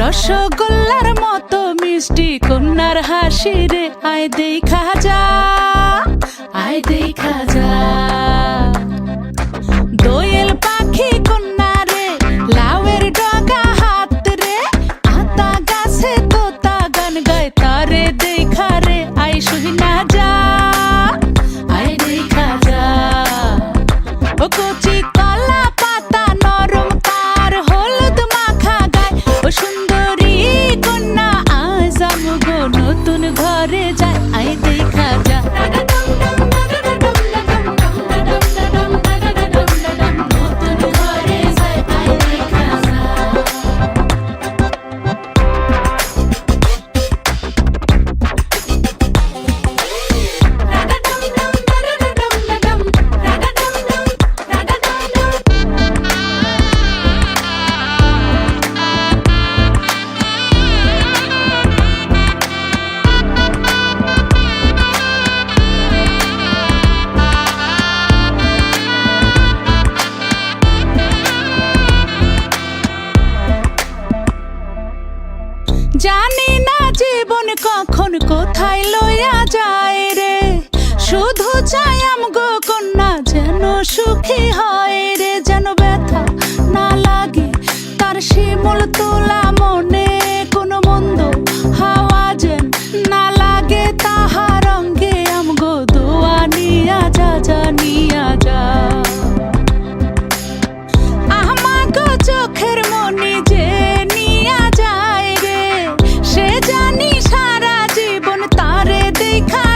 রসগোল্লার মতো মিষ্টি কন্যার হাসি রে, আয় দেখা যা, আয় দেখা যা। দোয়েল পাখি কন্যা রে, লাউয়ের ডগা হাত রে, আতা গাছে তোতা গান গায় তারে দেখা রে, আয় শুনা যা, আয় দেখা যা। ও কচি কলা পাতা নরম তার হলুদ মাখা গায়, ও সুন্দরী কন্যা আজ আমগো নতুন ঘরে যায়, আয় দেখা যা। জানি না জীবন কখন কোথায় লইয়া যায় রে, শুধু চাই আমগো কন্যা যেন সুখী হয় রে, যেন ব্যথা না লাগে তার শিমুল তোলা মনে, কোনো মন্দ হাওয়া যেন না লাগে তাহার অঙ্গে, আমগো দোয়া নিয়া যা, যা নিয়া যা। আমাগো চোখের মনি যে নিয়া যায় রে, সে জানি সারা জীবন তারে দেখা